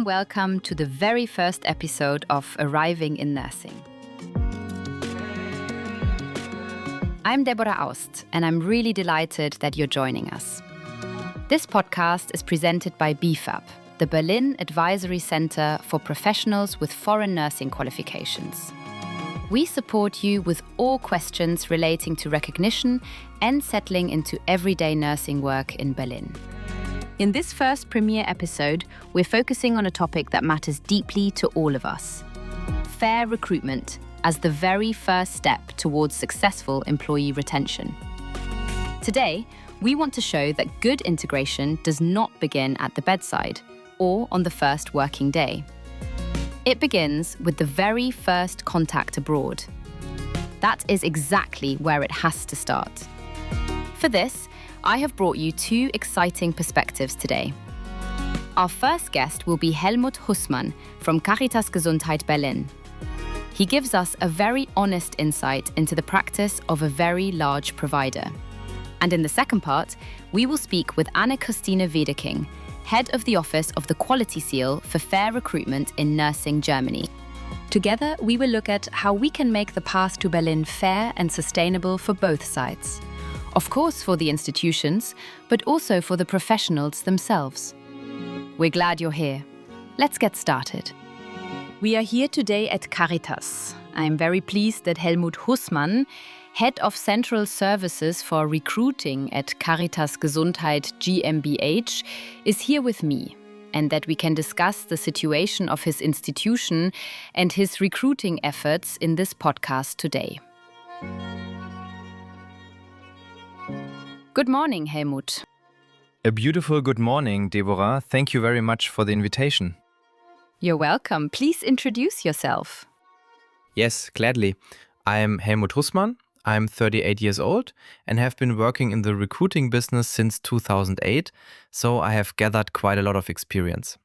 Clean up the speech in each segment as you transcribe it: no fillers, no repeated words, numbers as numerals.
welcome to the very first episode of Arriving in Nursing. I'm Debora Aust, and I'm really delighted that you're joining us. This podcast is presented by BBeFaP, the Berlin Advisory Center for Professionals with Foreign Nursing Qualifications. We support you with all questions relating to recognition and settling into everyday nursing work in Berlin. In this first premiere episode, we're focusing on a topic that matters deeply to all of us: fair recruitment as the very first step towards successful employee retention. Today, we want to show that good integration does not begin at the bedside or on the first working day. It begins with the very first contact abroad. That is exactly where it has to start. For this, I have brought you two exciting perspectives today. Our first guest will be Helmut Hussmann from Caritas Gesundheit Berlin. He gives us a very honest insight into the practice of a very large provider. And in the second part, we will speak with Ann-Christin Wedeking, head of the Office of the Quality Seal for Fair Recruitment in Nursing Germany. Together, we will look at how we can make the path to Berlin fair and sustainable for both sides. Of course, for the institutions, but also for the professionals themselves. We're glad you're here. Let's get started. We are here today at Caritas. I'm very pleased that Helmut Hussmann, head of Central Services for Recruiting at Caritas Gesundheit GmbH, is here with me, and that we can discuss the situation of his institution and his recruiting efforts in this podcast today. Good morning, Helmut. A beautiful good morning, Debora. Thank you very much for the invitation. You're welcome. Please introduce yourself. Yes, gladly. I'm Helmut Hussmann. I'm 38 years old and have been working in the recruiting business since 2008, so I have gathered quite a lot of experience.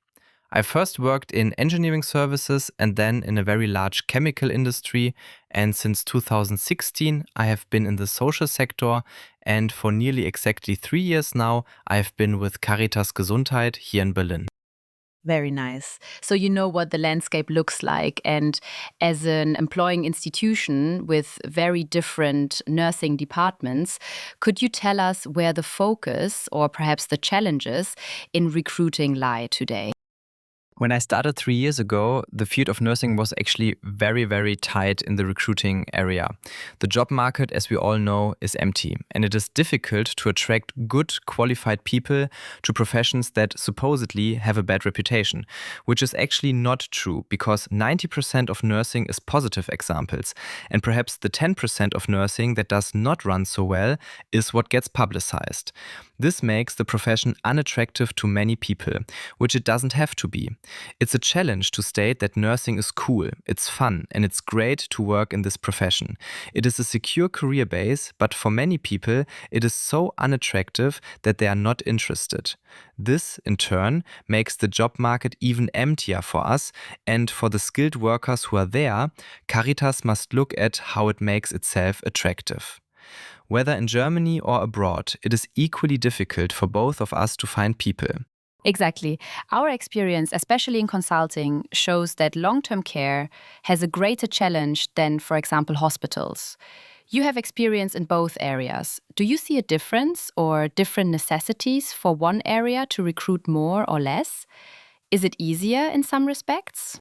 I first worked in engineering services and then in a very large chemical industry, and since 2016 I have been in the social sector, and for nearly exactly 3 years now I have been with Caritas Gesundheit here in Berlin. Very nice. So you know what the landscape looks like, and as an employing institution with very different nursing departments, could you tell us where the focus or perhaps the challenges in recruiting lie today? When I started 3 years ago, the field of nursing was actually very, very tight in the recruiting area. The job market, as we all know, is empty, and it is difficult to attract good, qualified people to professions that supposedly have a bad reputation, which is actually not true, because 90% of nursing is positive examples, and perhaps the 10% of nursing that does not run so well is what gets publicized. This makes the profession unattractive to many people, which it doesn't have to be. It's a challenge to state that nursing is cool, it's fun, and it's great to work in this profession. It is a secure career base, but for many people, it is so unattractive that they are not interested. This, in turn, makes the job market even emptier for us, and for the skilled workers who are there, Caritas must look at how it makes itself attractive. Whether in Germany or abroad, it is equally difficult for both of us to find people. Exactly. Our experience, especially in consulting, shows that long-term care has a greater challenge than, for example, hospitals. You have experience in both areas. Do you see a difference or different necessities for one area to recruit more or less? Is it easier in some respects?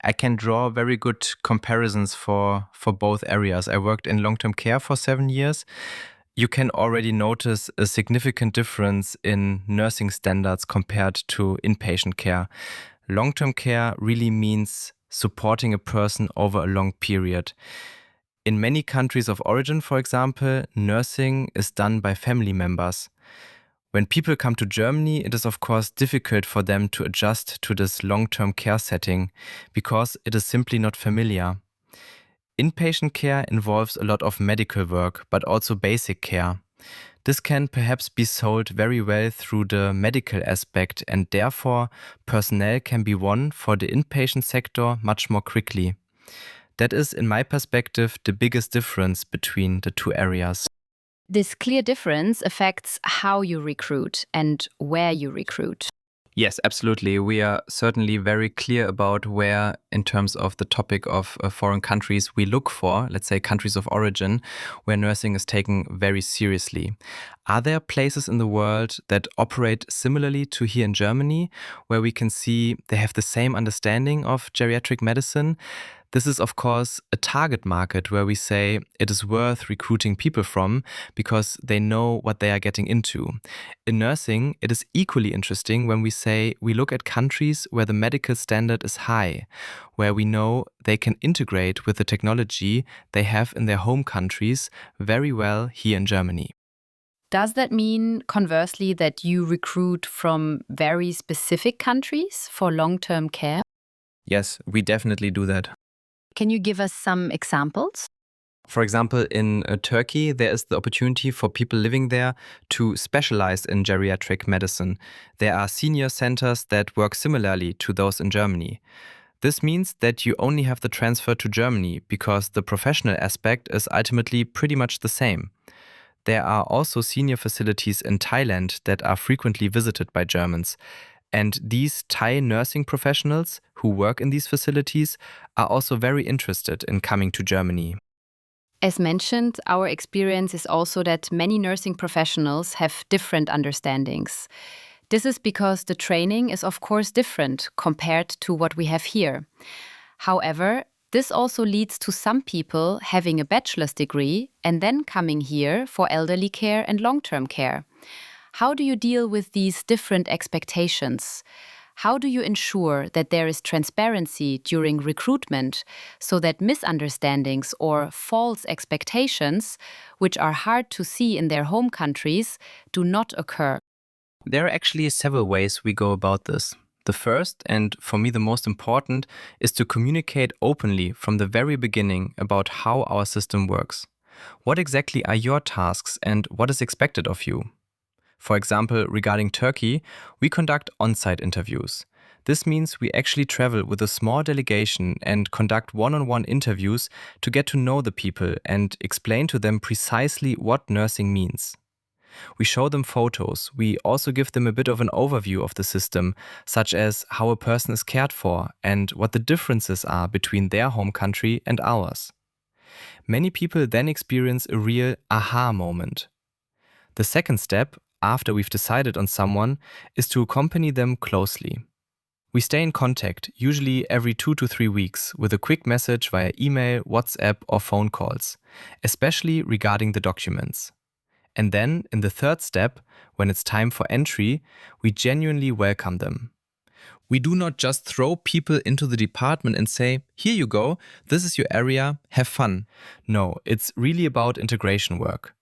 I can draw very good comparisons for both areas. I worked in long-term care for 7 years. You can already notice a significant difference in nursing standards compared to inpatient care. Long-term care really means supporting a person over a long period. In many countries of origin, for example, nursing is done by family members. When people come to Germany, it is of course difficult for them to adjust to this long-term care setting because it is simply not familiar. Inpatient care involves a lot of medical work, but also basic care. This can perhaps be sold very well through the medical aspect, and therefore personnel can be won for the inpatient sector much more quickly. That is, in my perspective, the biggest difference between the two areas. This clear difference affects how you recruit and where you recruit. Yes, absolutely. We are certainly very clear about where, in terms of the topic of foreign countries, we look for, let's say, countries of origin, where nursing is taken very seriously. Are there places in the world that operate similarly to here in Germany, where we can see they have the same understanding of geriatric medicine? This is, of course, a target market where we say it is worth recruiting people from because they know what they are getting into. In nursing, it is equally interesting when we say we look at countries where the medical standard is high, where we know they can integrate with the technology they have in their home countries very well here in Germany. Does that mean, conversely, that you recruit from very specific countries for long-term care? Yes, we definitely do that. Can you give us some examples? For example, in Turkey, there is the opportunity for people living there to specialize in geriatric medicine. There are senior centers that work similarly to those in Germany. This means that you only have the transfer to Germany because the professional aspect is ultimately pretty much the same. There are also senior facilities in Thailand that are frequently visited by Germans. And these Thai nursing professionals who work in these facilities are also very interested in coming to Germany. As mentioned, our experience is also that many nursing professionals have different understandings. This is because the training is, of course, different compared to what we have here. However, this also leads to some people having a bachelor's degree and then coming here for elderly care and long-term care. How do you deal with these different expectations? How do you ensure that there is transparency during recruitment so that misunderstandings or false expectations, which are hard to see in their home countries, do not occur? There are actually several ways we go about this. The first, and for me the most important, is to communicate openly from the very beginning about how our system works. What exactly are your tasks and what is expected of you? For example, regarding Turkey, we conduct on-site interviews. This means we actually travel with a small delegation and conduct one-on-one interviews to get to know the people and explain to them precisely what nursing means. We show them photos. We also give them a bit of an overview of the system, such as how a person is cared for and what the differences are between their home country and ours. Many people then experience a real aha moment. The second step, after we've decided on someone, is to accompany them closely. We stay in contact, usually every 2 to 3 weeks, with a quick message via email, WhatsApp, or phone calls, especially regarding the documents. And then, in the third step, when it's time for entry, we genuinely welcome them. We do not just throw people into the department and say, here you go, this is your area, have fun. No, it's really about integration work.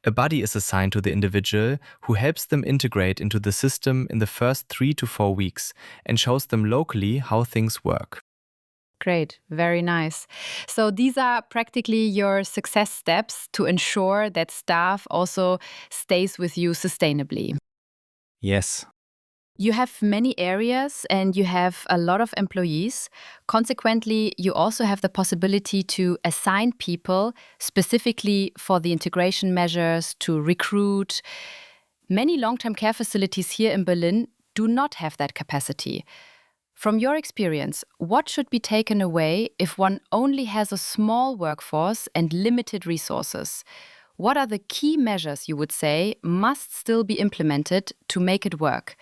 A buddy is assigned to the individual who helps them integrate into the system in the first 3 to 4 weeks and shows them locally how things work. Great, very nice. So these are practically your success steps to ensure that staff also stays with you sustainably. Yes. You have many areas and you have a lot of employees. Consequently, you also have the possibility to assign people specifically for the integration measures, to recruit. Many long-term care facilities here in Berlin do not have that capacity. From your experience, what should be taken away if one only has a small workforce and limited resources? What are the key measures you would say must still be implemented to make it work?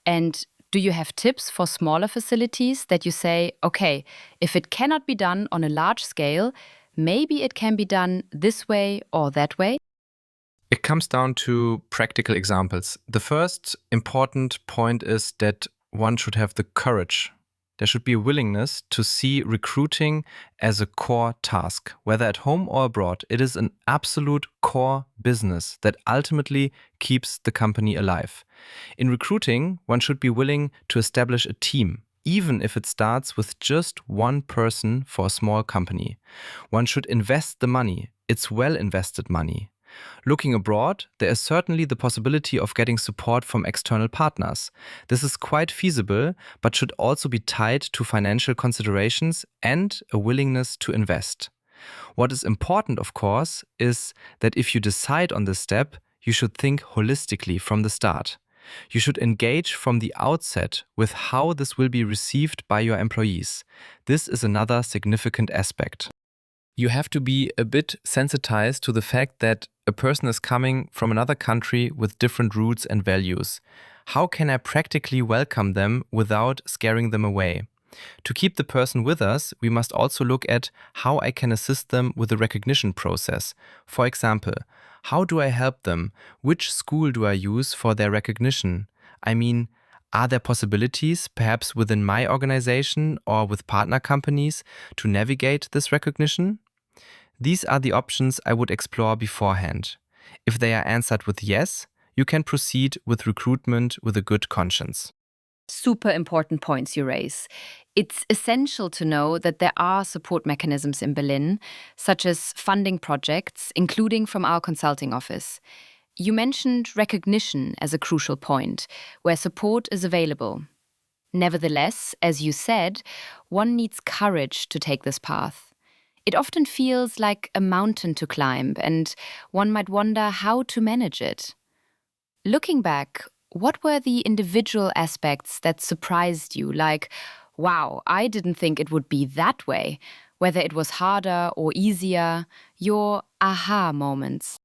And do you have tips for smaller facilities that you say, okay, if it cannot be done on a large scale, maybe it can be done this way or that way? It comes down to practical examples. The first important point is that one should have the courage. There should be a willingness to see recruiting as a core task, whether at home or abroad. It is an absolute core business that ultimately keeps the company alive. In recruiting, one should be willing to establish a team, even if it starts with just one person for a small company. One should invest the money. It's well invested money. Looking abroad, there is certainly the possibility of getting support from external partners. This is quite feasible, but should also be tied to financial considerations and a willingness to invest. What is important, of course, is that if you decide on this step, you should think holistically from the start. You should engage from the outset with how this will be received by your employees. This is another significant aspect. You have to be a bit sensitized to the fact that a person is coming from another country with different roots and values. How can I practically welcome them without scaring them away? To keep the person with us, we must also look at how I can assist them with the recognition process. For example, how do I help them? Which school do I use for their recognition? I mean, are there possibilities, perhaps within my organization or with partner companies, to navigate this recognition? These are the options I would explore beforehand. If they are answered with yes, you can proceed with recruitment with a good conscience. Super important points you raise. It's essential to know that there are support mechanisms in Berlin, such as funding projects, including from our consulting office. You mentioned recognition as a crucial point, where support is available. Nevertheless, as you said, one needs courage to take this path. It often feels like a mountain to climb, and one might wonder how to manage it. Looking back, what were the individual aspects that surprised you? Like, wow, I didn't think it would be that way. Whether it was harder or easier, your aha moments.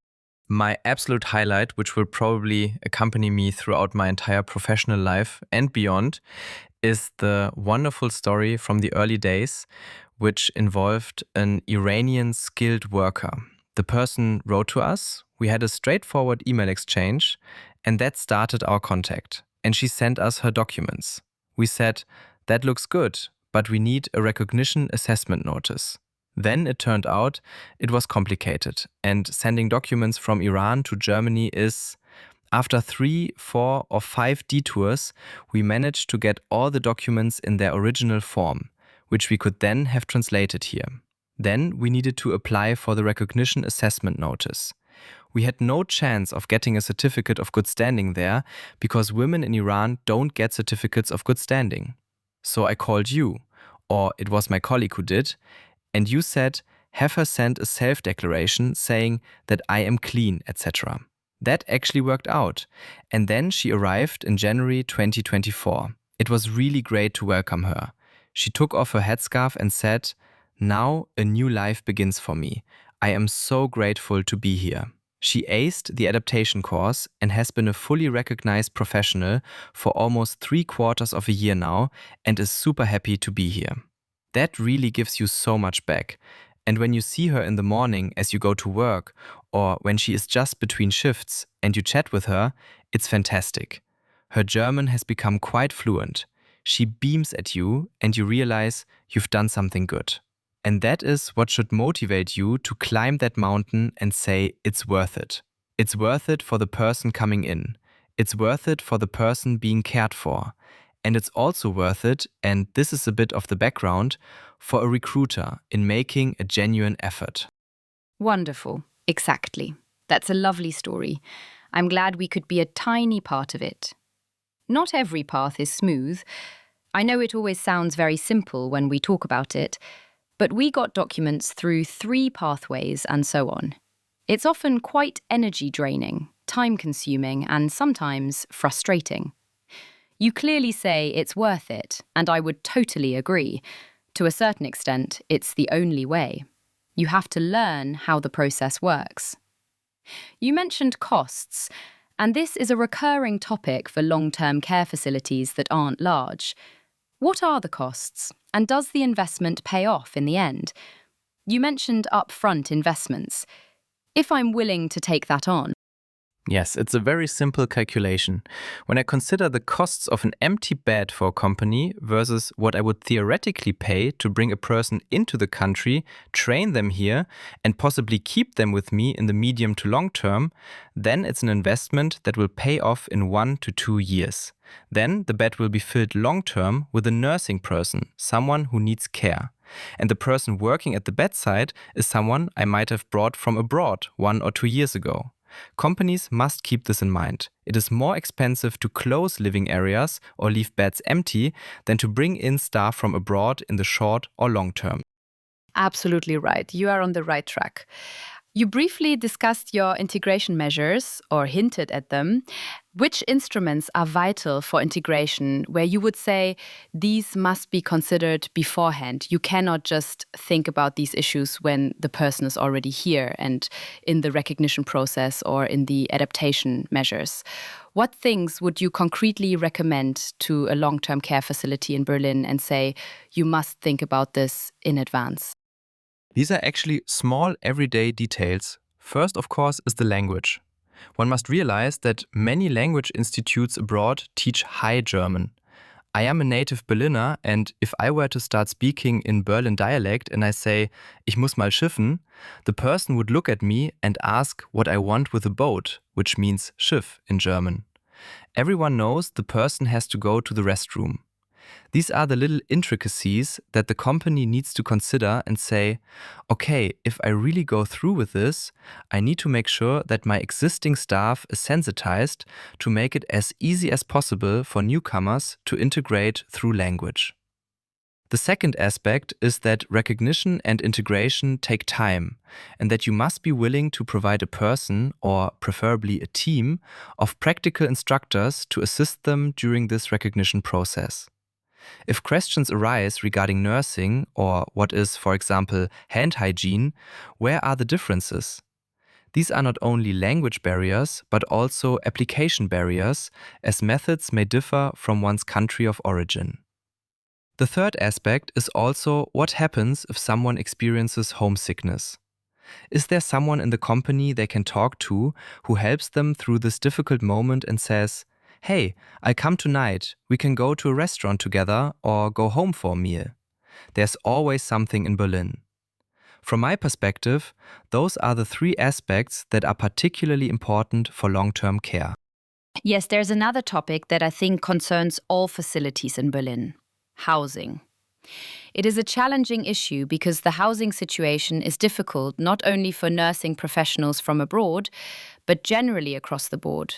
My absolute highlight, which will probably accompany me throughout my entire professional life and beyond, is the wonderful story from the early days, which involved an Iranian skilled worker. The person wrote to us, we had a straightforward email exchange, and that started our contact. And she sent us her documents. We said, that looks good, but we need a recognition assessment notice. Then it turned out it was complicated, and sending documents from Iran to Germany is, after 3, 4, or 5 detours, we managed to get all the documents in their original form, which we could then have translated here. Then we needed to apply for the recognition assessment notice. We had no chance of getting a certificate of good standing there because women in Iran don't get certificates of good standing. So I called you, or it was my colleague who did, and you said, have her send a self-declaration saying that I am clean, etc. That actually worked out. And then she arrived in January 2024. It was really great to welcome her. She took off her headscarf and said, now a new life begins for me. I am so grateful to be here. She aced the adaptation course and has been a fully recognized professional for almost 3/4 of a year now and is super happy to be here. That really gives you so much back. And when you see her in the morning as you go to work or when she is just between shifts and you chat with her, it's fantastic. Her German has become quite fluent. She beams at you and you realize you've done something good. And that is what should motivate you to climb that mountain and say it's worth it. It's worth it for the person coming in. It's worth it for the person being cared for. And it's also worth it, and this is a bit of the background, for a recruiter in making a genuine effort. Wonderful. Exactly. That's a lovely story. I'm glad we could be a tiny part of it. Not every path is smooth. I know it always sounds very simple when we talk about it, but we got documents through 3 pathways and so on. It's often quite energy draining, time-consuming, and sometimes frustrating. You clearly say it's worth it, and I would totally agree. To a certain extent, it's the only way. You have to learn how the process works. You mentioned costs, and this is a recurring topic for long-term care facilities that aren't large. What are the costs, and does the investment pay off in the end? You mentioned upfront investments. If I'm willing to take that on, Yes, it's a very simple calculation. When I consider the costs of an empty bed for a company versus what I would theoretically pay to bring a person into the country, train them here, and possibly keep them with me in the medium to long term, then it's an investment that will pay off in 1 to 2 years. Then the bed will be filled long term with a nursing person, someone who needs care. And the person working at the bedside is someone I might have brought from abroad 1 or 2 years ago. Companies must keep this in mind. It is more expensive to close living areas or leave beds empty than to bring in staff from abroad in the short or long term. absolutely right. You are on the right track. You briefly discussed your integration measures or hinted at them. Which instruments are vital for integration where you would say these must be considered beforehand? You cannot just think about these issues when the person is already here and in the recognition process or in the adaptation measures. What things would you concretely recommend to a long-term care facility in Berlin and say you must think about this in advance? These are actually small everyday details. First, of course, is the language. One must realize that many language institutes abroad teach High German. I am a native Berliner, and if I were to start speaking in Berlin dialect and I say, ich muss mal schiffen, the person would look at me and ask what I want with a boat, which means Schiff in German. Everyone knows the person has to go to the restroom. These are the little intricacies that the company needs to consider and say, okay, if I really go through with this, I need to make sure that my existing staff is sensitized to make it as easy as possible for newcomers to integrate through language. The second aspect is that recognition and integration take time, and that you must be willing to provide a person, or preferably a team, of practical instructors to assist them during this recognition process. If questions arise regarding nursing or what is, for example, hand hygiene, where are the differences? These are not only language barriers, but also application barriers, as methods may differ from one's country of origin. The third aspect is also what happens if someone experiences homesickness. Is there someone in the company they can talk to who helps them through this difficult moment and says, hey, I'll come tonight, we can go to a restaurant together or go home for a meal. There's always something in Berlin. From my perspective, those are the three aspects that are particularly important for long-term care. Yes, there's another topic that I think concerns all facilities in Berlin: housing. It is a challenging issue because the housing situation is difficult not only for nursing professionals from abroad, but generally across the board.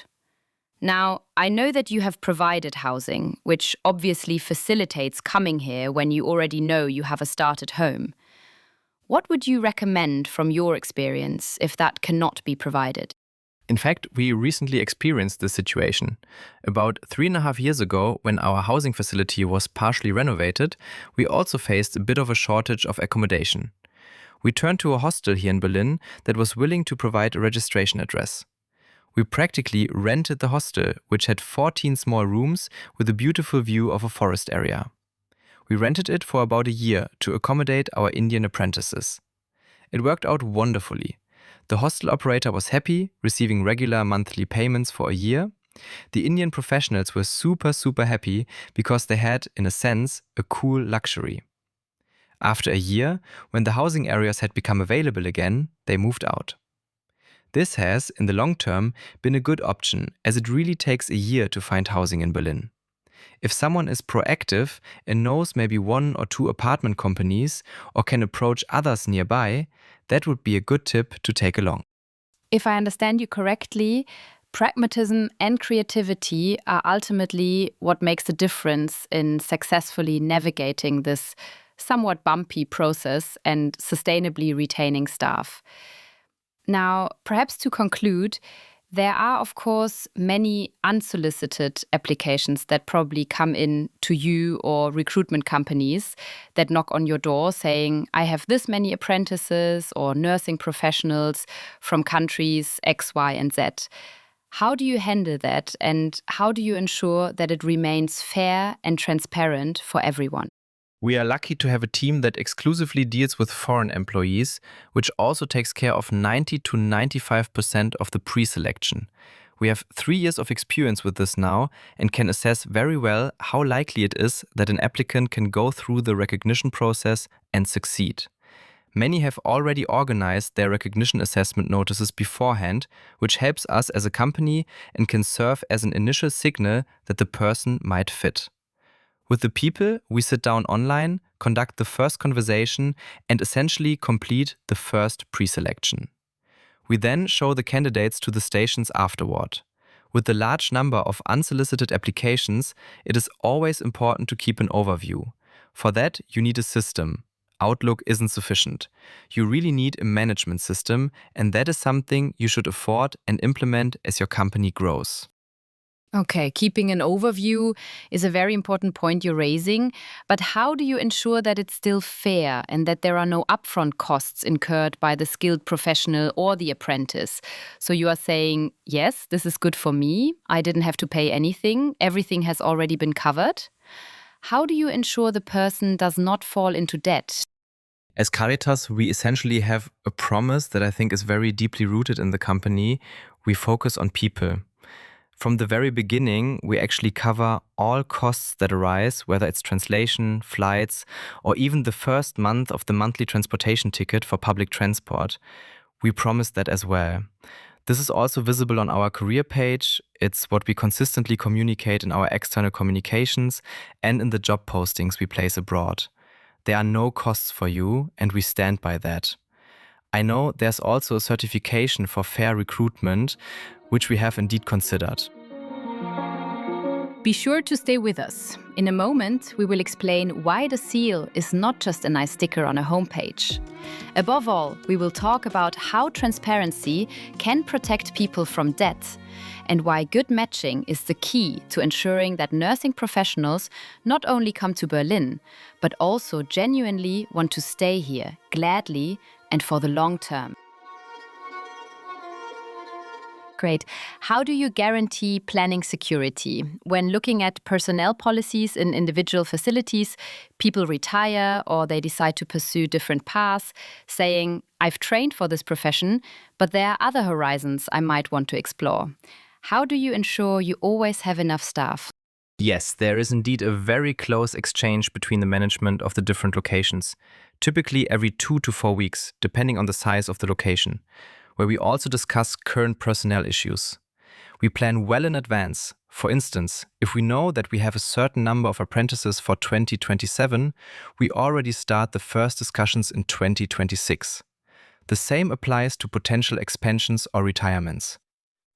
Now, I know that you have provided housing, which obviously facilitates coming here when you already know you have a start at home. What would you recommend from your experience if that cannot be provided? In fact, we recently experienced this situation. About 3.5 years ago, when our housing facility was partially renovated, we also faced a bit of a shortage of accommodation. We turned to a hostel here in Berlin that was willing to provide a registration address. We practically rented the hostel, which had 14 small rooms with a beautiful view of a forest area. We rented it for about a year to accommodate our Indian apprentices. It worked out wonderfully. The hostel operator was happy, receiving regular monthly payments for a year. The Indian professionals were super happy because they had, in a sense, a cool luxury. After a year, when the housing areas had become available again, they moved out. This has, in the long term, been a good option, as it really takes a year to find housing in Berlin. If someone is proactive and knows maybe 1 or 2 apartment companies or can approach others nearby, that would be a good tip to take along. If I understand you correctly, pragmatism and creativity are ultimately what makes a difference in successfully navigating this somewhat bumpy process and sustainably retaining staff. Now, perhaps to conclude, there are, of course, many unsolicited applications that probably come in to you or recruitment companies that knock on your door saying, I have this many apprentices or nursing professionals from countries X, Y, and Z. How do you handle that, and how do you ensure that it remains fair and transparent for everyone? We are lucky to have a team that exclusively deals with foreign employees, which also takes care of 90 to 95% of the pre-selection. We have 3 years of experience with this now and can assess very well how likely it is that an applicant can go through the recognition process and succeed. Many have already organized their recognition assessment notices beforehand, which helps us as a company and can serve as an initial signal that the person might fit. With the people, we sit down online, conduct the first conversation, and essentially complete the first pre-selection. We then show the candidates to the stations afterward. With the large number of unsolicited applications, it is always important to keep an overview. For that, you need a system. Outlook isn't sufficient. You really need a management system, and that is something you should afford and implement as your company grows. Okay, keeping an overview is a very important point you're raising, but how do you ensure that it's still fair and that there are no upfront costs incurred by the skilled professional or the apprentice? So you are saying, yes, this is good for me. I didn't have to pay anything. Everything has already been covered. How do you ensure the person does not fall into debt? As Caritas, we essentially have a promise that I think is very deeply rooted in the company. We focus on people. From the very beginning, we actually cover all costs that arise, whether it's translation, flights, or even the first month of the monthly transportation ticket for public transport. We promise that as well. This is also visible on our career page. It's what we consistently communicate in our external communications and in the job postings we place abroad. There are no costs for you, and we stand by that. I know there's also a certification for Fair Recruitment, which we have indeed considered. Be sure to stay with us. In a moment, we will explain why the seal is not just a nice sticker on a homepage. Above all, we will talk about how transparency can protect people from debt and why good matching is the key to ensuring that nursing professionals not only come to Berlin, but also genuinely want to stay here, gladly and for the long term. Great. How do you guarantee planning security? When looking at personnel policies in individual facilities, people retire or they decide to pursue different paths, saying, I've trained for this profession, but there are other horizons I might want to explore. How do you ensure you always have enough staff? Yes, there is indeed a very close exchange between the management of the different locations, typically every 2 to 4 weeks, depending on the size of the location, where we also discuss current personnel issues. We plan well in advance. For instance, if we know that we have a certain number of apprentices for 2027, we already start the first discussions in 2026. The same applies to potential expansions or retirements.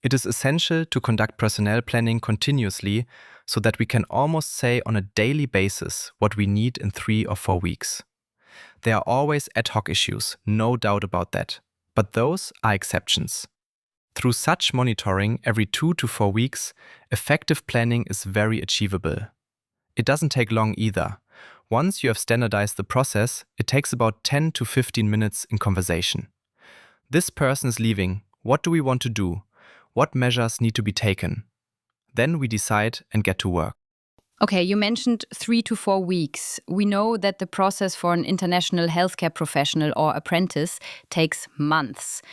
It is essential to conduct personnel planning continuously so that we can almost say on a daily basis what we need in 3 or 4 weeks. There are always ad hoc issues, no doubt about that. But those are exceptions. Through such monitoring every 2 to 4 weeks, effective planning is very achievable. It doesn't take long either. Once you have standardized the process, it takes about 10 to 15 minutes in conversation. This person is leaving. What do we want to do? What measures need to be taken? Then we decide and get to work. Okay, you mentioned 3 to 4 weeks. We know that the process for an international healthcare professional or apprentice takes months.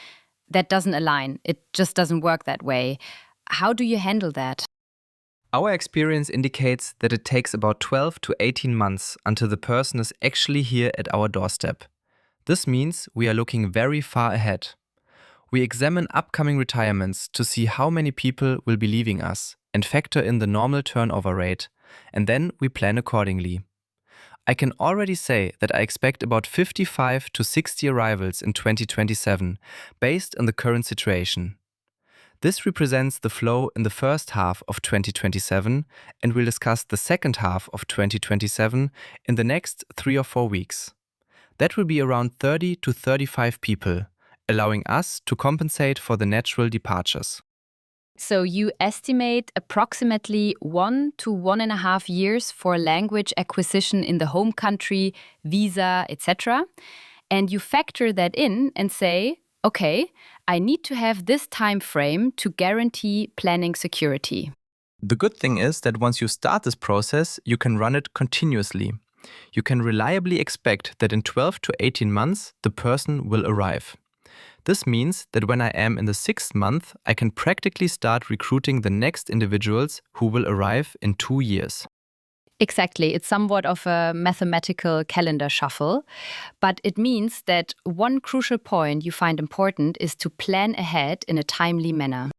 That doesn't align. It just doesn't work that way. How do you handle that? Our experience indicates that it takes about 12 to 18 months until the person is actually here at our doorstep. This means we are looking very far ahead. We examine upcoming retirements to see how many people will be leaving us and factor in the normal turnover rate, and then we plan accordingly. I can already say that I expect about 55 to 60 arrivals in 2027, based on the current situation. This represents the flow in the first half of 2027, and we'll discuss the second half of 2027 in the next 3 or 4 weeks. That will be around 30 to 35 people, allowing us to compensate for the natural departures. So you estimate approximately 1 to 1.5 years for language acquisition in the home country, visa, etc. And you factor that in and say, okay, I need to have this time frame to guarantee planning security. The good thing is that once you start this process, you can run it continuously. You can reliably expect that in 12 to 18 months, the person will arrive. This means that when I am in the 6th month, I can practically start recruiting the next individuals who will arrive in 2 years. Exactly. It's somewhat of a mathematical calendar shuffle, but it means that one crucial point you find important is to plan ahead in a timely manner.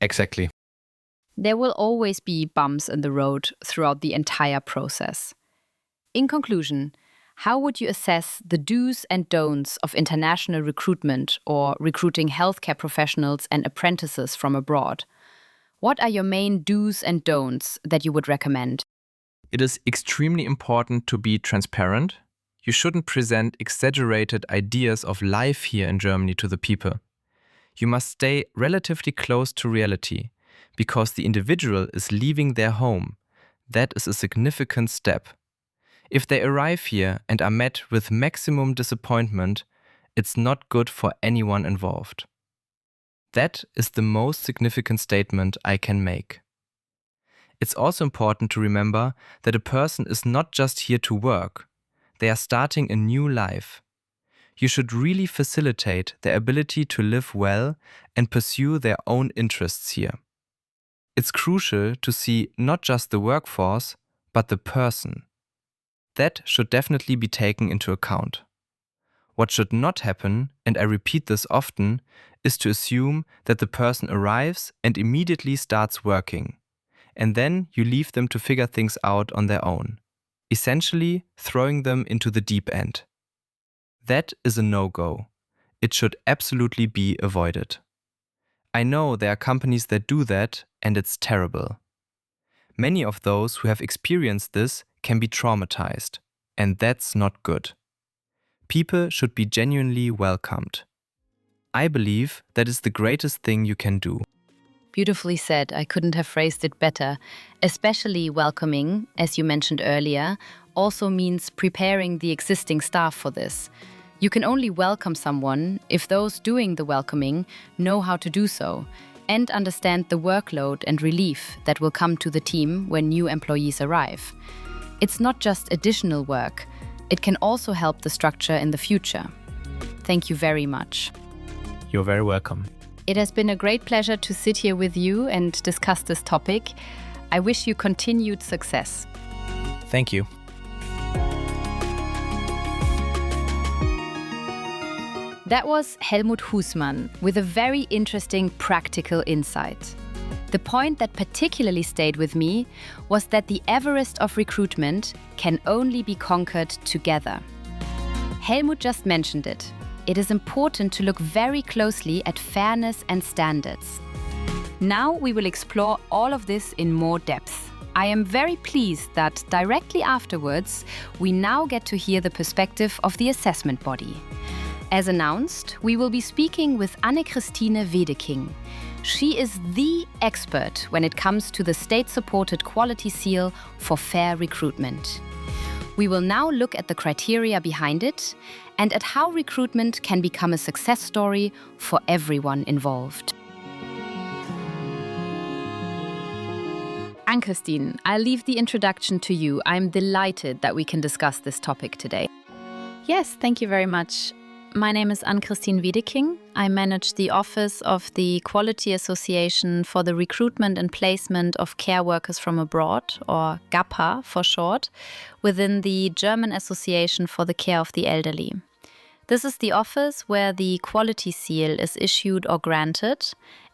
Exactly. There will always be bumps in the road throughout the entire process. In conclusion, how would you assess the do's and don'ts of international recruitment or recruiting healthcare professionals and apprentices from abroad? What are your main do's and don'ts that you would recommend? It is extremely important to be transparent. You shouldn't present exaggerated ideas of life here in Germany to the people. You must stay relatively close to reality, because the individual is leaving their home. That is a significant step. If they arrive here and are met with maximum disappointment, it's not good for anyone involved. That is the most significant statement I can make. It's also important to remember that a person is not just here to work. They are starting a new life. You should really facilitate their ability to live well and pursue their own interests here. It's crucial to see not just the workforce, but the person. That should definitely be taken into account. What should not happen, and I repeat this often, is to assume that the person arrives and immediately starts working, and then you leave them to figure things out on their own, essentially throwing them into the deep end. That is a no-go. It should absolutely be avoided. I know there are companies that do that, and it's terrible. Many of those who have experienced this can be traumatized, and that's not good. People should be genuinely welcomed. I believe that is the greatest thing you can do. Beautifully said. I couldn't have phrased it better. Especially welcoming, as you mentioned earlier, also means preparing the existing staff for this. You can only welcome someone if those doing the welcoming know how to do so and understand the workload and relief that will come to the team when new employees arrive. It's not just additional work. It can also help the structure in the future. Thank you very much. You're very welcome. It has been a great pleasure to sit here with you and discuss this topic. I wish you continued success. Thank you. That was Helmut Hussmann with a very interesting practical insight. The point that particularly stayed with me was that the Everest of recruitment can only be conquered together. Helmut just mentioned it. It is important to look very closely at fairness and standards. Now we will explore all of this in more depth. I am very pleased that directly afterwards, we now get to hear the perspective of the assessment body. As announced, we will be speaking with Ann-Christin Wedeking. She is the expert when it comes to the state-supported quality seal for fair recruitment. We will now look at the criteria behind it and at how recruitment can become a success story for everyone involved. Ann-Christin, I'll leave the introduction to you. I'm delighted that we can discuss this topic today. Yes, thank you very much. My name is Ann-Christin Wedeking. I manage the office of the Quality Association for the Recruitment and Placement of Care Workers from Abroad, or GAPA for short, within the German Association for the Care of the Elderly. This is the office where the quality seal is issued or granted.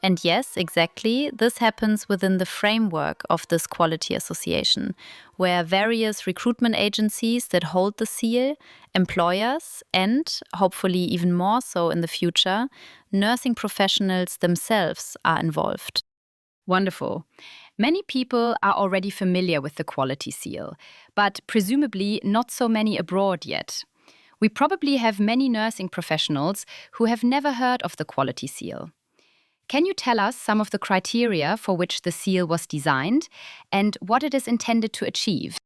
And yes, exactly, this happens within the framework of this quality association, where various recruitment agencies that hold the seal, employers, and, hopefully even more so in the future, nursing professionals themselves are involved. Wonderful. Many people are already familiar with the quality seal, but presumably not so many abroad yet. We probably have many nursing professionals who have never heard of the quality seal. Can you tell us some of the criteria for which the seal was designed and what it is intended to achieve?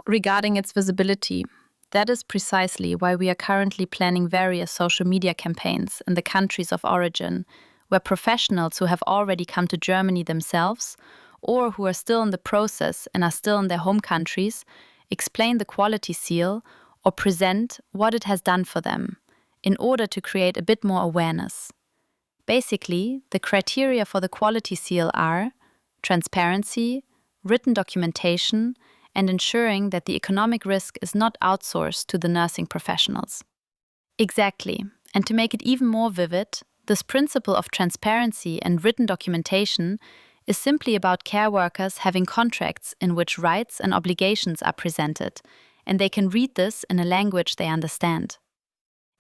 Regarding its visibility, that is precisely why we are currently planning various social media campaigns in the countries of origin, where professionals who have already come to Germany themselves or who are still in the process and are still in their home countries explain the quality seal or present what it has done for them in order to create a bit more awareness. Basically, the criteria for the quality seal are transparency, written documentation, and ensuring that the economic risk is not outsourced to the nursing professionals. Exactly, and to make it even more vivid, this principle of transparency and written documentation is simply about care workers having contracts in which rights and obligations are presented, and they can read this in a language they understand.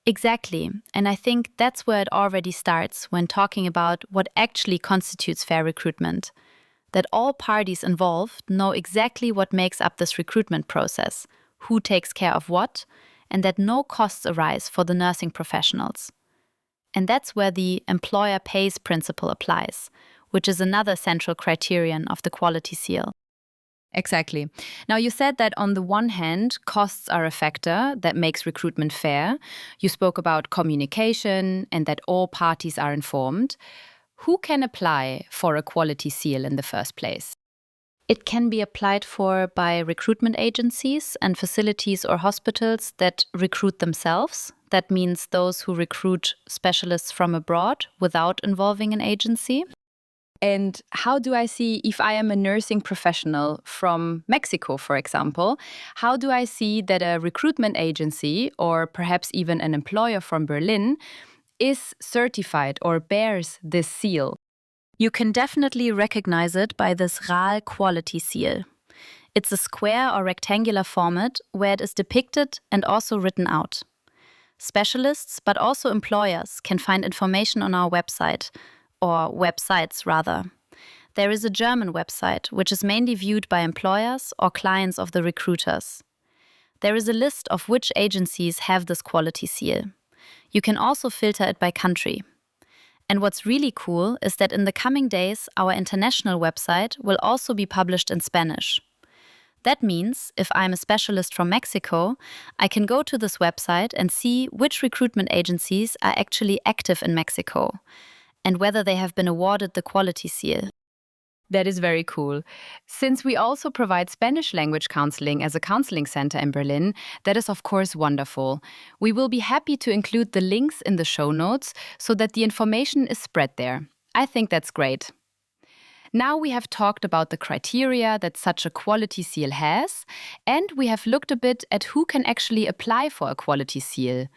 Exactly, and I think that's where it already starts when talking about what actually constitutes fair recruitment. That all parties involved know exactly what makes up this recruitment process, who takes care of what, and that no costs arise for the nursing professionals. And that's where the employer pays principle applies, which is another central criterion of the quality seal. Exactly. Now, you said that on the one hand, costs are a factor that makes recruitment fair. You spoke about communication and that all parties are informed. Who can apply for a quality seal in the first place? It can be applied for by recruitment agencies and facilities or hospitals that recruit themselves. That means those who recruit specialists from abroad without involving an agency. And how do I see if I am a nursing professional from Mexico, for example? How do I see that a recruitment agency or perhaps even an employer from Berlin is certified or bears this seal? You can definitely recognize it by this RAL quality seal. It's a square or rectangular format where it is depicted and also written out. Specialists, but also employers, can find information on our website, or websites rather. There is a German website, which is mainly viewed by employers or clients of the recruiters. There is a list of which agencies have this quality seal. You can also filter it by country. And what's really cool is that in the coming days, our international website will also be published in Spanish. That means if I'm a specialist from Mexico, I can go to this website and see which recruitment agencies are actually active in Mexico and whether they have been awarded the quality seal. That is very cool. Since we also provide Spanish language counseling as a counseling center in Berlin, that is of course wonderful. We will be happy to include the links in the show notes so that the information is spread there. I think that's great. Now we have talked about the criteria that such a quality seal has, and we have looked a bit at who can actually apply for a quality seal.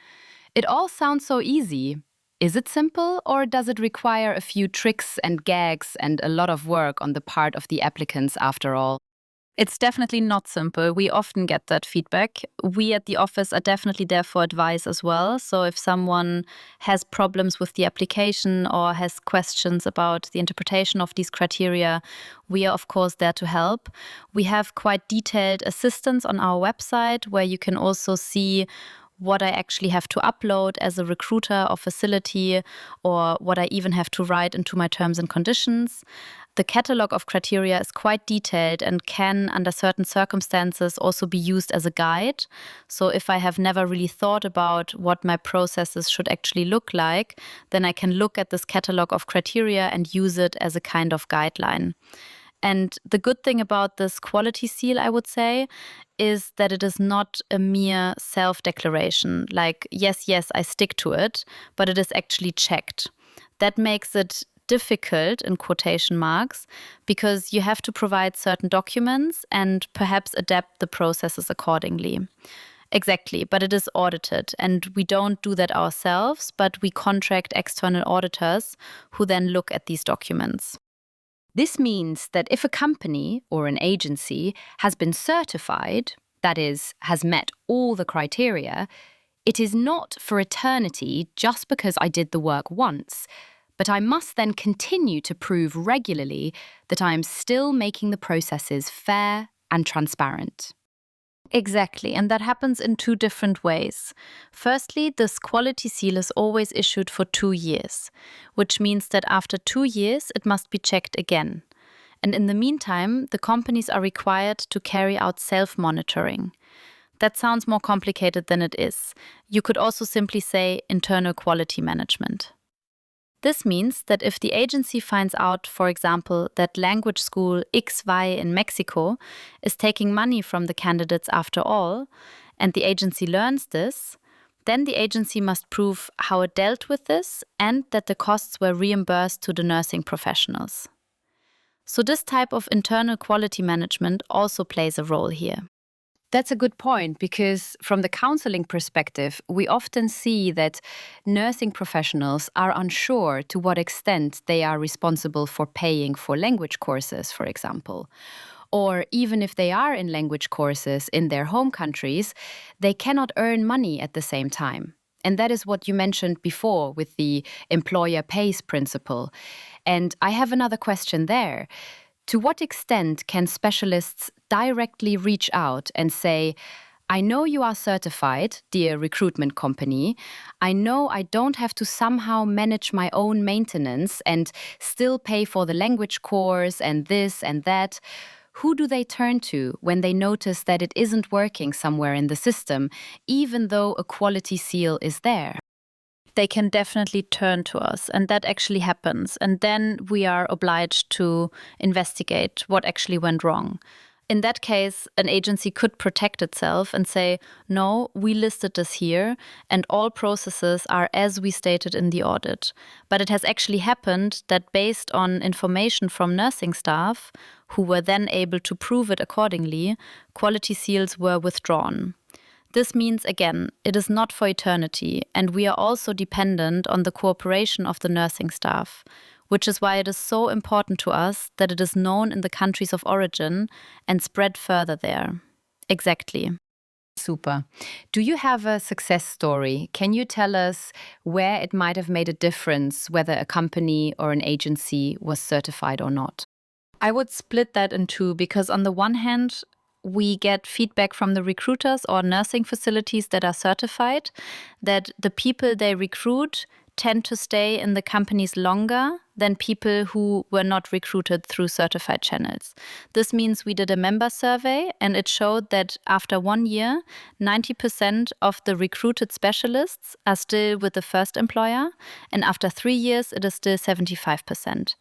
It all sounds so easy. Is it simple, or does it require a few tricks and gags and a lot of work on the part of the applicants after all? It's definitely not simple. We often get that feedback. We at the office are definitely there for advice as well. So if someone has problems with the application or has questions about the interpretation of these criteria, we are of course there to help. We have quite detailed assistance on our website where you can also see what I actually have to upload as a recruiter or facility, or what I even have to write into my terms and conditions. The catalog of criteria is quite detailed and can, under certain circumstances, also be used as a guide. So if I have never really thought about what my processes should actually look like, then I can look at this catalog of criteria and use it as a kind of guideline. And the good thing about this quality seal, I would say, is that it is not a mere self-declaration, like, yes, I stick to it, but it is actually checked. That makes it difficult, in quotation marks, because you have to provide certain documents and perhaps adapt the processes accordingly. Exactly, but it is audited, and we don't do that ourselves, but we contract external auditors who then look at these documents. This means that if a company or an agency has been certified, that is, has met all the criteria, it is not for eternity just because I did the work once, but I must then continue to prove regularly that I am still making the processes fair and transparent. Exactly, and that happens in two different ways. Firstly, this quality seal is always issued for 2 years, which means that after 2 years it must be checked again. And in the meantime, the companies are required to carry out self-monitoring. That sounds more complicated than it is. You could also simply say internal quality management. This means that if the agency finds out, for example, that language school XY in Mexico is taking money from the candidates after all, and the agency learns this, then the agency must prove how it dealt with this and that the costs were reimbursed to the nursing professionals. So this type of internal quality management also plays a role here. That's a good point, because from the counseling perspective, we often see that nursing professionals are unsure to what extent they are responsible for paying for language courses, for example. Or even if they are in language courses in their home countries, they cannot earn money at the same time. And that is what you mentioned before with the employer pays principle. And I have another question there. To what extent can specialists directly reach out and say, I know you are certified, dear recruitment company. I know I don't have to somehow manage my own maintenance and still pay for the language course and this and that. Who do they turn to when they notice that it isn't working somewhere in the system, even though a quality seal is there? They can definitely turn to us, and that actually happens. And then we are obliged to investigate what actually went wrong. In that case, an agency could protect itself and say, no, we listed this here, and all processes are as we stated in the audit. But it has actually happened that based on information from nursing staff, who were then able to prove it accordingly, quality seals were withdrawn. This means, again, it is not for eternity, and we are also dependent on the cooperation of the nursing staff, which is why it is so important to us that it is known in the countries of origin and spread further there. Exactly. Super. Do you have a success story? Can you tell us where it might have made a difference whether a company or an agency was certified or not? I would split that in two, because on the one hand, we get feedback from the recruiters or nursing facilities that are certified that the people they recruit tend to stay in the companies longer than people who were not recruited through certified channels. This means we did a member survey, and it showed that after 1 year, 90% of the recruited specialists are still with the first employer, and after 3 years, it is still 75%.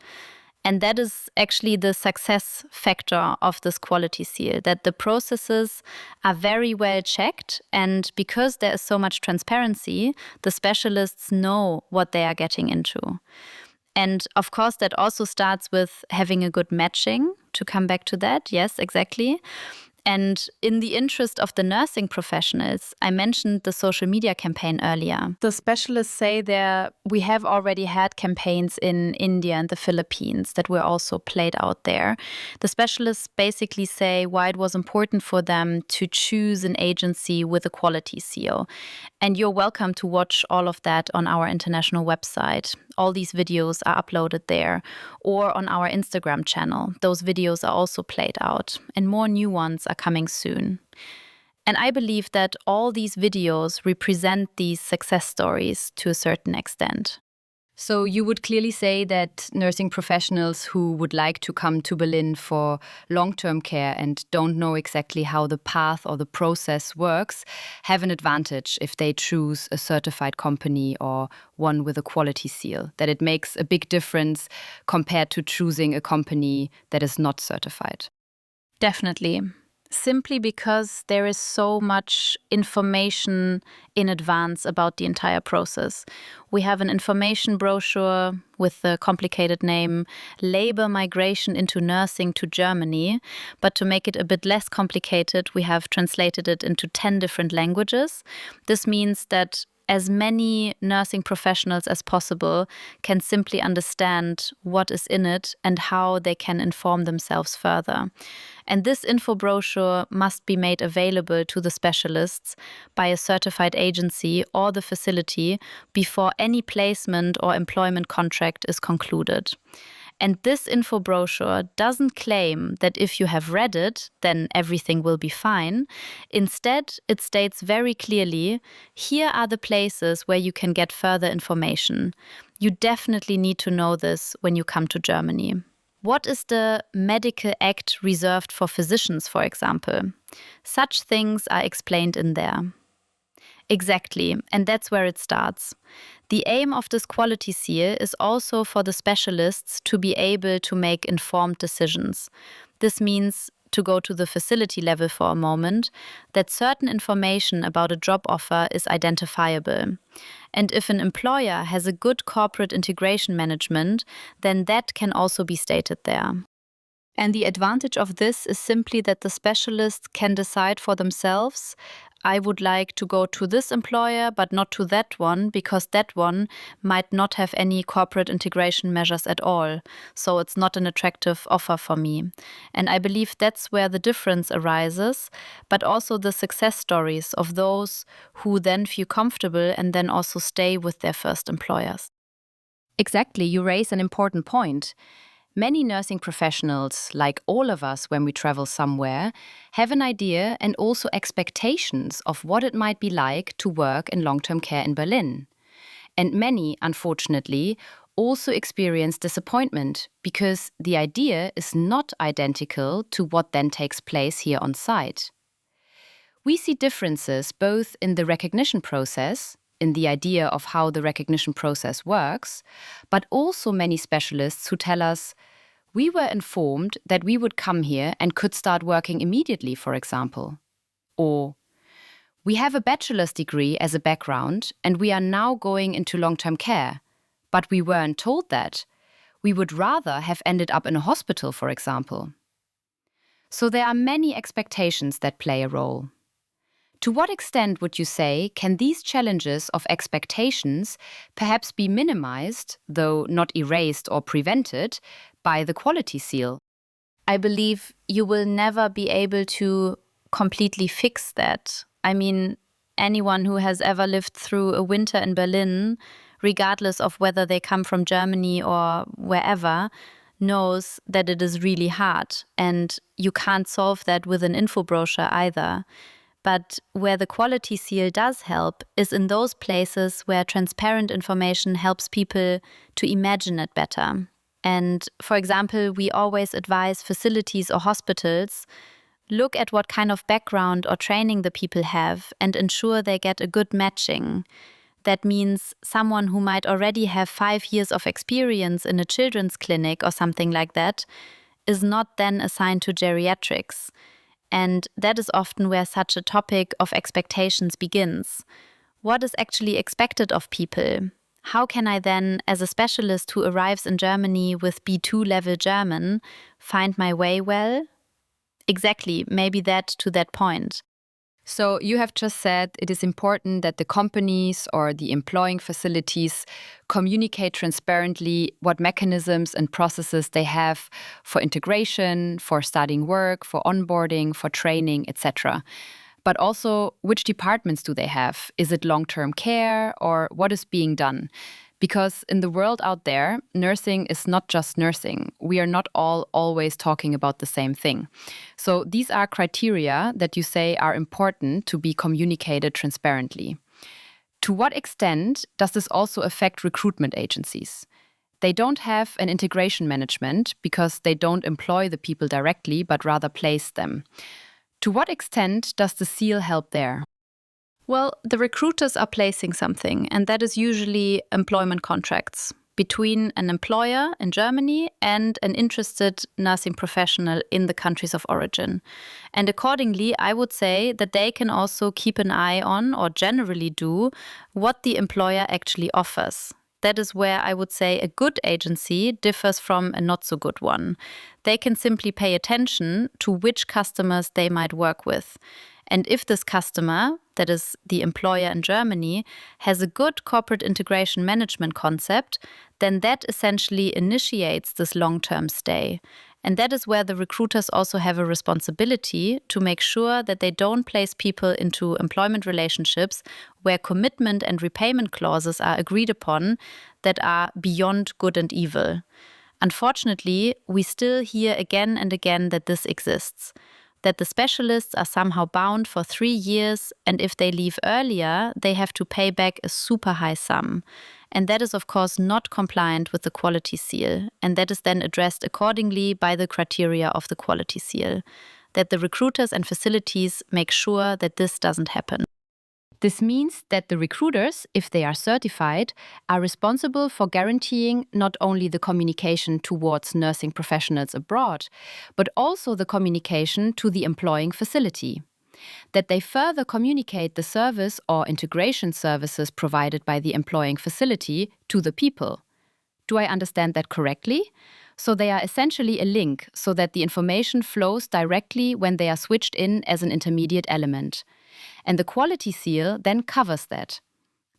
And that is actually the success factor of this quality seal, that the processes are very well checked. And because there is so much transparency, the specialists know what they are getting into. And of course, that also starts with having a good matching. To come back to that, yes, exactly. And in the interest of the nursing professionals, I mentioned the social media campaign earlier. The specialists say we have already had campaigns in India and the Philippines that were also played out there. The specialists basically say why it was important for them to choose an agency with a quality seal. And you're welcome to watch all of that on our international website. All these videos are uploaded there, or on our Instagram channel. Those videos are also played out, and more new ones are coming soon. And I believe that all these videos represent these success stories to a certain extent. So you would clearly say that nursing professionals who would like to come to Berlin for long-term care and don't know exactly how the path or the process works have an advantage if they choose a certified company or one with a quality seal, that it makes a big difference compared to choosing a company that is not certified. Definitely. Simply because there is so much information in advance about the entire process. We have an information brochure with the complicated name Labor Migration into Nursing to Germany. But to make it a bit less complicated, we have translated it into 10 different languages. This means that as many nursing professionals as possible can simply understand what is in it and how they can inform themselves further. And this info brochure must be made available to the specialists by a certified agency or the facility before any placement or employment contract is concluded. And this info brochure doesn't claim that if you have read it, then everything will be fine. Instead, it states very clearly, here are the places where you can get further information. You definitely need to know this when you come to Germany. What is the medical act reserved for physicians, for example? Such things are explained in there. Exactly, and that's where it starts. The aim of this quality seal is also for the specialists to be able to make informed decisions. This means, to go to the facility level for a moment, that certain information about a job offer is identifiable. And if an employer has a good corporate integration management, then that can also be stated there. And the advantage of this is simply that the specialists can decide for themselves, I would like to go to this employer, but not to that one, because that one might not have any corporate integration measures at all. So it's not an attractive offer for me. And I believe that's where the difference arises, but also the success stories of those who then feel comfortable and then also stay with their first employers. Exactly, you raise an important point. Many nursing professionals, like all of us when we travel somewhere, have an idea and also expectations of what it might be like to work in long-term care in Berlin. And many, unfortunately, also experience disappointment because the idea is not identical to what then takes place here on site. We see differences both in the recognition process, in the idea of how the recognition process works, but also many specialists who tell us, we were informed that we would come here and could start working immediately, for example. Or, we have a bachelor's degree as a background and we are now going into long-term care, but we weren't told that. We would rather have ended up in a hospital, for example. So there are many expectations that play a role. To what extent would you say can these challenges of expectations perhaps be minimized, though not erased or prevented, by the quality seal? I believe you will never be able to completely fix that. I mean, anyone who has ever lived through a winter in Berlin, regardless of whether they come from Germany or wherever, knows that it is really hard. And you can't solve that with an info brochure either. But where the quality seal does help is in those places where transparent information helps people to imagine it better. And for example, we always advise facilities or hospitals, look at what kind of background or training the people have and ensure they get a good matching. That means someone who might already have 5 years of experience in a children's clinic or something like that is not then assigned to geriatrics. And that is often where such a topic of expectations begins. What is actually expected of people? How can I then, as a specialist who arrives in Germany with B2 level German, find my way well? Exactly, maybe that to that point. So you have just said it is important that the companies or the employing facilities communicate transparently what mechanisms and processes they have for integration, for starting work, for onboarding, for training, etc. But also, which departments do they have? Is it long-term care or what is being done? Because in the world out there, nursing is not just nursing. We are not all always talking about the same thing. So these are criteria that you say are important to be communicated transparently. To what extent does this also affect recruitment agencies? They don't have an integration management because they don't employ the people directly, but rather place them. To what extent does the seal help there? Well, the recruiters are placing something, and that is usually employment contracts between an employer in Germany and an interested nursing professional in the countries of origin. And accordingly, I would say that they can also keep an eye on, or generally do, what the employer actually offers. That is where I would say a good agency differs from a not so good one. They can simply pay attention to which customers they might work with. And if this customer, that is the employer in Germany, has a good corporate integration management concept, then that essentially initiates this long-term stay. And that is where the recruiters also have a responsibility to make sure that they don't place people into employment relationships where commitment and repayment clauses are agreed upon that are beyond good and evil. Unfortunately, we still hear again and again that this exists. That the specialists are somehow bound for 3 years, and if they leave earlier, they have to pay back a super high sum. And that is, of course, not compliant with the quality seal, and that is then addressed accordingly by the criteria of the quality seal, that the recruiters and facilities make sure that this doesn't happen. This means that the recruiters, if they are certified, are responsible for guaranteeing not only the communication towards nursing professionals abroad, but also the communication to the employing facility. That they further communicate the service or integration services provided by the employing facility to the people. Do I understand that correctly? So they are essentially a link so that the information flows directly when they are switched in as an intermediate element. And the quality seal then covers that.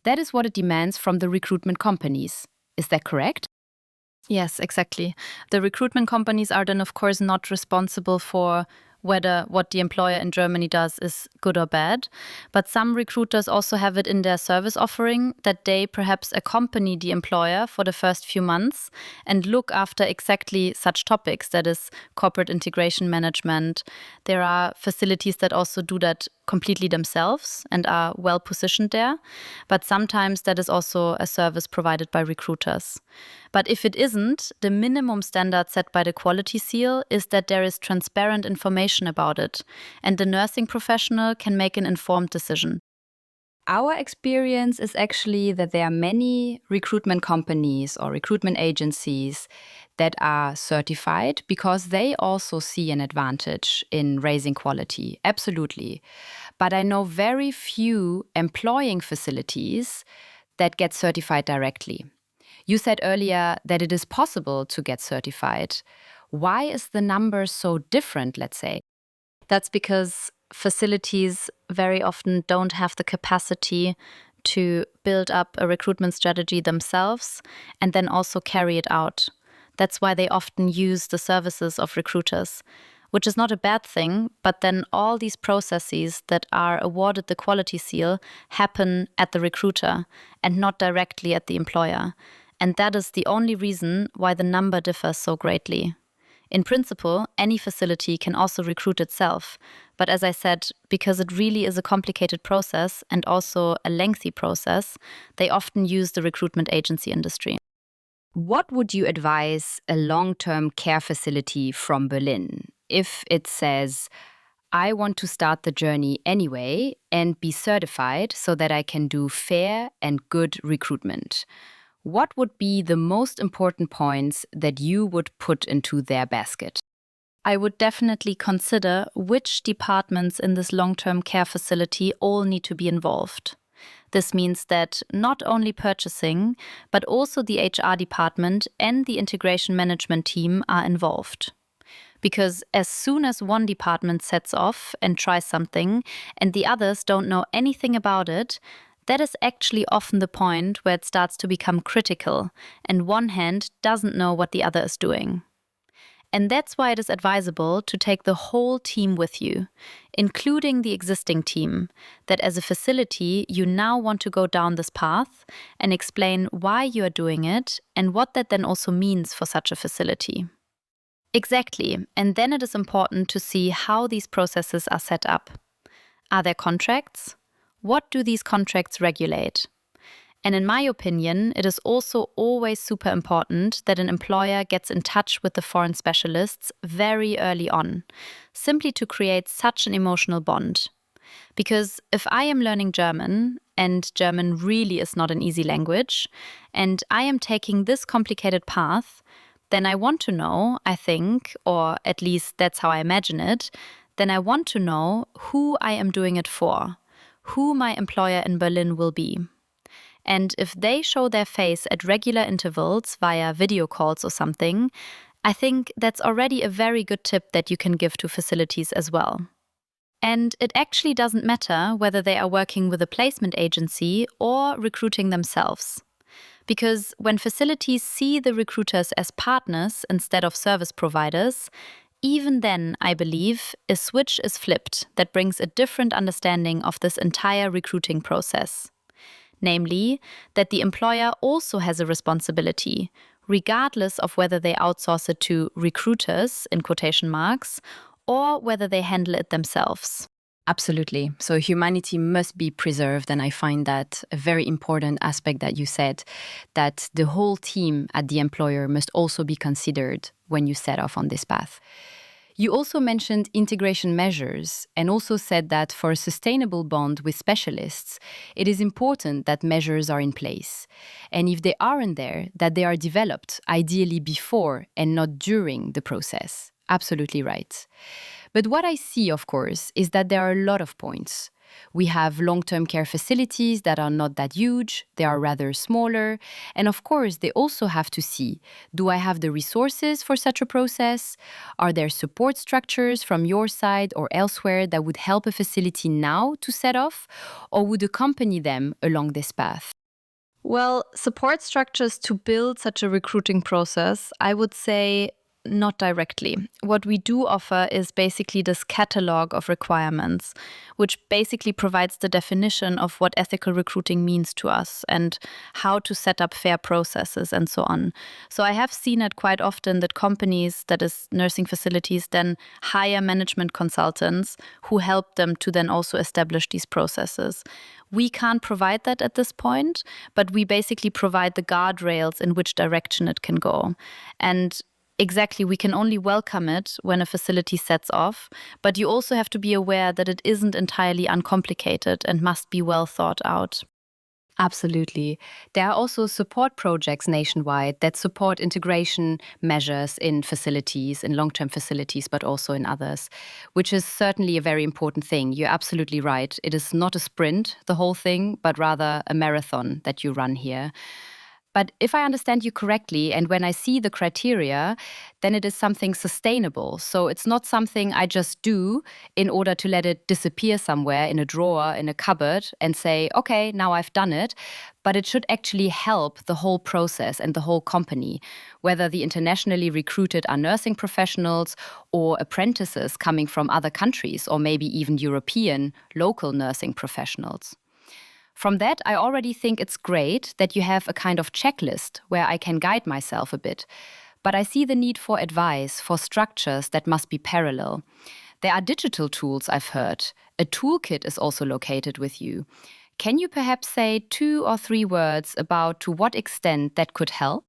That is what it demands from the recruitment companies. Is that correct? Yes, exactly. The recruitment companies are then, of course, not responsible for whether what the employer in Germany does is good or bad. But some recruiters also have it in their service offering that they perhaps accompany the employer for the first few months and look after exactly such topics, that is corporate integration management. There are facilities that also do that completely themselves and are well positioned there. But sometimes that is also a service provided by recruiters. But if it isn't, the minimum standard set by the quality seal is that there is transparent information about it, and the nursing professional can make an informed decision. Our experience is actually that there are many recruitment companies or recruitment agencies that are certified because they also see an advantage in raising quality. Absolutely. But I know very few employing facilities that get certified directly. You said earlier that it is possible to get certified. Why is the number so different, let's say? That's because facilities very often don't have the capacity to build up a recruitment strategy themselves and then also carry it out. That's why they often use the services of recruiters, which is not a bad thing, but then all these processes that are awarded the quality seal happen at the recruiter and not directly at the employer. And that is the only reason why the number differs so greatly. In principle, any facility can also recruit itself. But as I said, because it really is a complicated process and also a lengthy process, they often use the recruitment agency industry. What would you advise a long-term care facility from Berlin if it says, I want to start the journey anyway and be certified so that I can do fair and good recruitment? What would be the most important points that you would put into their basket? I would definitely consider which departments in this long-term care facility all need to be involved. This means that not only purchasing, but also the HR department and the integration management team are involved. Because as soon as one department sets off and tries something and the others don't know anything about it, that is actually often the point where it starts to become critical and one hand doesn't know what the other is doing. And that's why it is advisable to take the whole team with you, including the existing team, that as a facility you now want to go down this path and explain why you are doing it and what that then also means for such a facility. Exactly, and then it is important to see how these processes are set up. Are there contracts? What do these contracts regulate? And in my opinion, it is also always super important that an employer gets in touch with the foreign specialists very early on, simply to create such an emotional bond. Because if I am learning German, and German really is not an easy language, and I am taking this complicated path, then I want to know, I think, or at least that's how I imagine it, then I want to know who I am doing it for, who my employer in Berlin will be. And if they show their face at regular intervals via video calls or something, I think that's already a very good tip that you can give to facilities as well. And it actually doesn't matter whether they are working with a placement agency or recruiting themselves. Because when facilities see the recruiters as partners instead of service providers, even then, I believe, a switch is flipped that brings a different understanding of this entire recruiting process. Namely, that the employer also has a responsibility, regardless of whether they outsource it to recruiters, in quotation marks, or whether they handle it themselves. Absolutely. So humanity must be preserved, and I find that a very important aspect that you said, that the whole team at the employer must also be considered when you set off on this path. You also mentioned integration measures and also said that for a sustainable bond with specialists, it is important that measures are in place. And if they aren't there, that they are developed, ideally before and not during the process. Absolutely right. But what I see, of course, is that there are a lot of points. We have long-term care facilities that are not that huge, they are rather smaller, and of course they also have to see, do I have the resources for such a process? Are there support structures from your side or elsewhere that would help a facility now to set off, or would accompany them along this path? Well, support structures to build such a recruiting process, I would say Not directly. What we do offer is basically this catalog of requirements, which basically provides the definition of what ethical recruiting means to us and how to set up fair processes and so on. So I have seen it quite often that companies, that is nursing facilities, then hire management consultants who help them to then also establish these processes. We can't provide that at this point, but we basically provide the guardrails in which direction it can go. And exactly, we can only welcome it when a facility sets off, but you also have to be aware that it isn't entirely uncomplicated and must be well thought out. Absolutely. There are also support projects nationwide that support integration measures in facilities, in long-term facilities, but also in others, which is certainly a very important thing. You're absolutely right. It is not a sprint, the whole thing, but rather a marathon that you run here. But if I understand you correctly, and when I see the criteria, then it is something sustainable. So it's not something I just do in order to let it disappear somewhere in a drawer, in a cupboard, and say, okay, now I've done it. But it should actually help the whole process and the whole company, whether the internationally recruited are nursing professionals or apprentices coming from other countries, or maybe even European local nursing professionals. From that, I already think it's great that you have a kind of checklist where I can guide myself a bit. But I see the need for advice, for structures that must be parallel. There are digital tools, I've heard. A toolkit is also located with you. Can you perhaps say 2 or 3 words about to what extent that could help?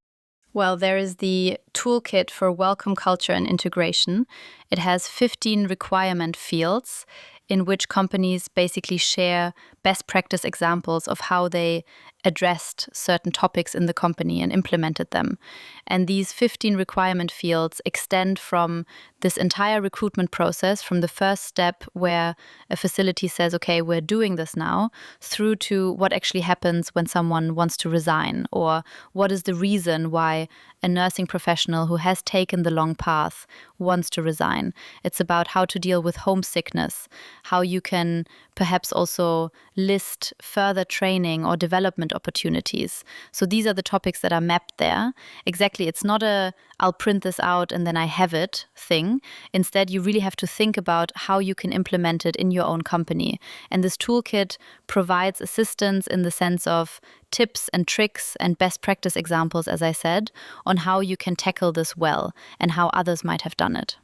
Well, there is the toolkit for welcome culture and integration. It has 15 requirement fields in which companies basically share best practice examples of how they addressed certain topics in the company and implemented them. And these 15 requirement fields extend from this entire recruitment process, from the first step where a facility says, okay, we're doing this now, through to what actually happens when someone wants to resign, or what is the reason why a nursing professional who has taken the long path wants to resign. It's about how to deal with homesickness, how you can perhaps also list further training or development opportunities. So these are the topics that are mapped there. Exactly, it's not a I'll print this out and then I have it thing. Instead, you really have to think about how you can implement it in your own company. And this toolkit provides assistance in the sense of tips and tricks and best practice examples, as I said, on how you can tackle this well and how others might have done it.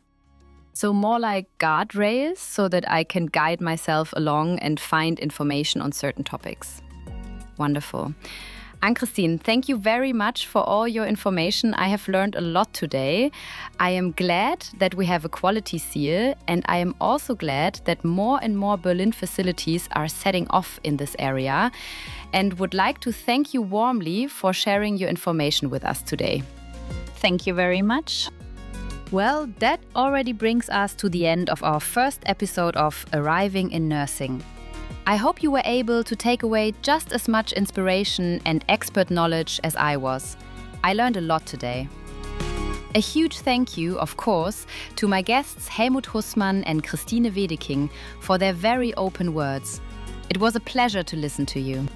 So more like guardrails so that I can guide myself along and find information on certain topics. Wonderful. Ann-Christin, thank you very much for all your information. I have learned a lot today. I am glad that we have a quality seal, and I am also glad that more and more Berlin facilities are setting off in this area, and would like to thank you warmly for sharing your information with us today. Thank you very much. Well, that already brings us to the end of our first episode of Arriving in Nursing. I hope you were able to take away just as much inspiration and expert knowledge as I was. I learned a lot today. A huge thank you, of course, to my guests Helmut Hussmann and Christine Wedeking for their very open words. It was a pleasure to listen to you.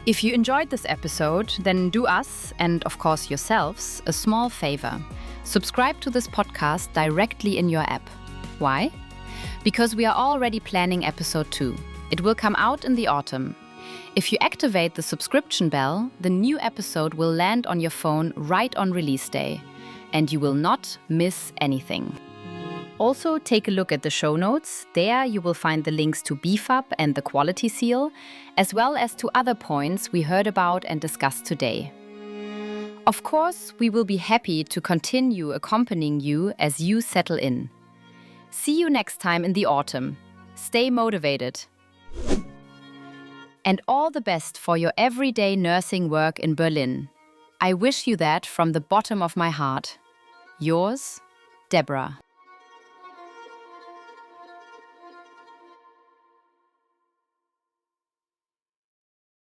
If you enjoyed this episode, then do us, and of course yourselves, a small favor. Subscribe to this podcast directly in your app. Why? Because we are already planning episode 2. It will come out in the autumn. If you activate the subscription bell, the new episode will land on your phone right on release day, and you will not miss anything. Also, take a look at the show notes. There you will find the links to BBeFaP and the quality seal, as well as to other points we heard about and discussed today. Of course, we will be happy to continue accompanying you as you settle in. See you next time in the autumn. Stay motivated. And all the best for your everyday nursing work in Berlin. I wish you that from the bottom of my heart. Yours, Debora.